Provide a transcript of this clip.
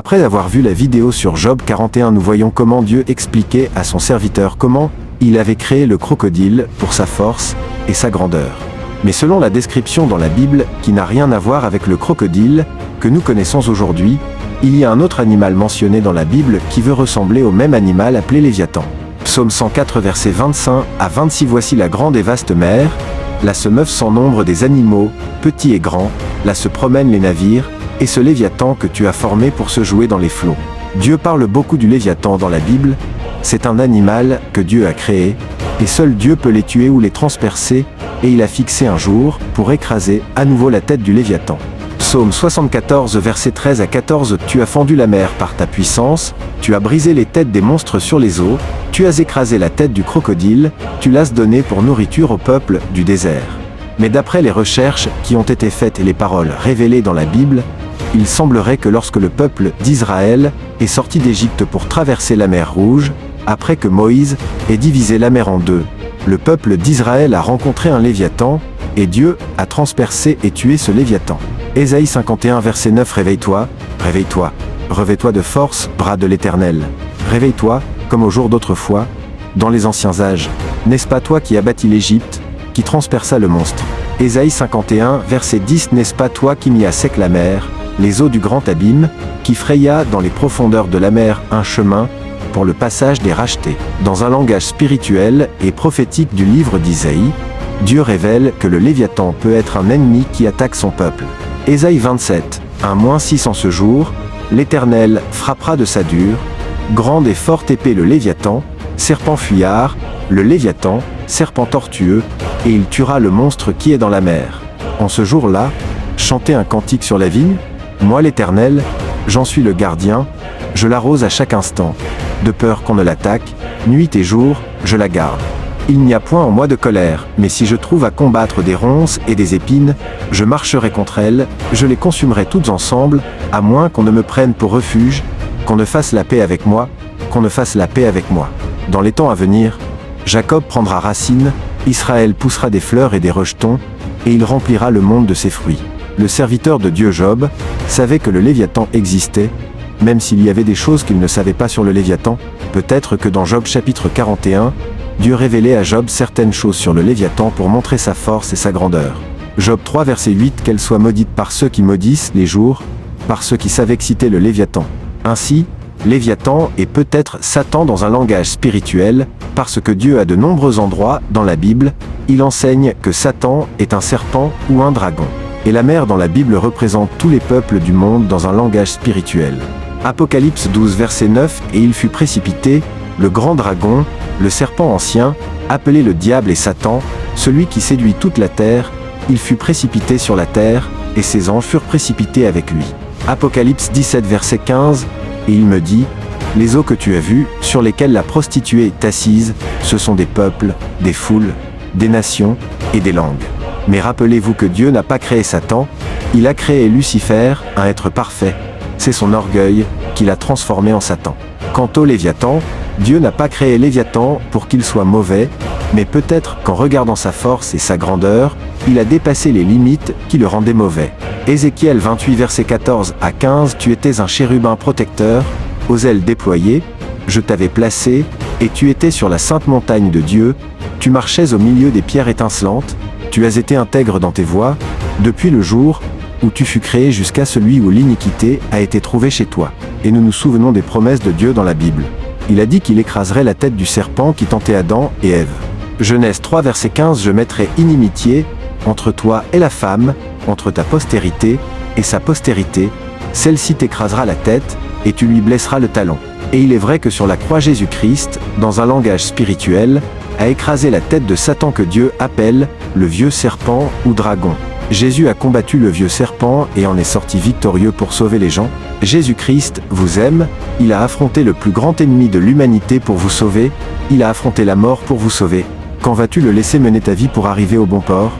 Après avoir vu la vidéo sur Job 41, nous voyons comment Dieu expliquait à son serviteur comment il avait créé le crocodile pour sa force et sa grandeur. Mais selon la description dans la Bible, qui n'a rien à voir avec le crocodile que nous connaissons aujourd'hui, il y a un autre animal mentionné dans la Bible qui veut ressembler au même animal appelé Léviathan. Psaume 104 versets 25 à 26. Voici la grande et vaste mer, là se meuvent sans nombre des animaux, petits et grands, là se promènent les navires, et ce Léviathan que tu as formé pour se jouer dans les flots. Dieu parle beaucoup du Léviathan dans la Bible, c'est un animal que Dieu a créé, et seul Dieu peut les tuer ou les transpercer, et il a fixé un jour pour écraser à nouveau la tête du Léviathan. Psaume 74 versets 13 à 14. Tu as fendu la mer par ta puissance, tu as brisé les têtes des monstres sur les eaux, tu as écrasé la tête du crocodile, tu l'as donné pour nourriture au peuple du désert. Mais d'après les recherches qui ont été faites et les paroles révélées dans la Bible, il semblerait que lorsque le peuple d'Israël est sorti d'Égypte pour traverser la mer Rouge, après que Moïse ait divisé la mer en deux, le peuple d'Israël a rencontré un Léviathan, et Dieu a transpercé et tué ce Léviathan. Ésaïe 51 verset 9. Réveille-toi, réveille-toi, revêt-toi de force, bras de l'Éternel. Réveille-toi, comme au jour d'autrefois, dans les anciens âges. N'est-ce pas toi qui as bâti l'Égypte, qui transperça le monstre? Ésaïe 51 verset 10. N'est-ce pas toi qui mis à sec la mer, les eaux du grand abîme, qui fraya dans les profondeurs de la mer un chemin pour le passage des rachetés? Dans un langage spirituel et prophétique du livre d'Isaïe, Dieu révèle que le Léviathan peut être un ennemi qui attaque son peuple. Ésaïe 27, 1-6. En ce jour, l'Éternel frappera de sa dure, grande et forte épée le Léviathan, serpent fuyard, le Léviathan, serpent tortueux, et il tuera le monstre qui est dans la mer. En ce jour-là, chantez un cantique sur la vigne. Moi l'Éternel, j'en suis le gardien, je l'arrose à chaque instant. De peur qu'on ne l'attaque, nuit et jour, je la garde. Il n'y a point en moi de colère, mais si je trouve à combattre des ronces et des épines, je marcherai contre elles, je les consumerai toutes ensemble, à moins qu'on ne me prenne pour refuge, qu'on ne fasse la paix avec moi, qu'on ne fasse la paix avec moi. Dans les temps à venir, Jacob prendra racine, Israël poussera des fleurs et des rejetons, et il remplira le monde de ses fruits. Le serviteur de Dieu Job savait que le Léviathan existait, même s'il y avait des choses qu'il ne savait pas sur le Léviathan. Peut-être que dans Job chapitre 41, Dieu révélait à Job certaines choses sur le Léviathan pour montrer sa force et sa grandeur. Job 3 verset 8. Qu'elle soit maudite par ceux qui maudissent les jours, par ceux qui savent exciter le Léviathan. Ainsi, Léviathan est peut-être Satan dans un langage spirituel, parce que Dieu à de nombreux endroits dans la Bible, il enseigne que Satan est un serpent ou un dragon. Et la mer dans la Bible représente tous les peuples du monde dans un langage spirituel. Apocalypse 12 verset 9. Et il fut précipité, le grand dragon, le serpent ancien, appelé le diable et Satan, celui qui séduit toute la terre, il fut précipité sur la terre, et ses anges furent précipités avec lui. Apocalypse 17 verset 15. Et il me dit, les eaux que tu as vues, sur lesquelles la prostituée est assise, ce sont des peuples, des foules, des nations et des langues. Mais rappelez-vous que Dieu n'a pas créé Satan, il a créé Lucifer, un être parfait. C'est son orgueil qui l'a transformé en Satan. Quant au Léviathan, Dieu n'a pas créé Léviathan pour qu'il soit mauvais, mais peut-être qu'en regardant sa force et sa grandeur, il a dépassé les limites qui le rendaient mauvais. Ézéchiel 28 verset 14 à 15. Tu étais un chérubin protecteur, aux ailes déployées, je t'avais placé, et tu étais sur la sainte montagne de Dieu, tu marchais au milieu des pierres étincelantes, tu as été intègre dans tes voies, depuis le jour où tu fus créé jusqu'à celui où l'iniquité a été trouvée chez toi. Et nous nous souvenons des promesses de Dieu dans la Bible. Il a dit qu'il écraserait la tête du serpent qui tentait Adam et Ève. Genèse 3 verset 15. Je mettrai inimitié entre toi et la femme, entre ta postérité et sa postérité, celle-ci t'écrasera la tête, et tu lui blesseras le talon. Et il est vrai que sur la croix Jésus-Christ, dans un langage spirituel, a écrasé la tête de Satan que Dieu appelle le vieux serpent ou dragon. Jésus a combattu le vieux serpent et en est sorti victorieux pour sauver les gens. Jésus-Christ vous aime, il a affronté le plus grand ennemi de l'humanité pour vous sauver, il a affronté la mort pour vous sauver. Quand vas-tu le laisser mener ta vie pour arriver au bon port ?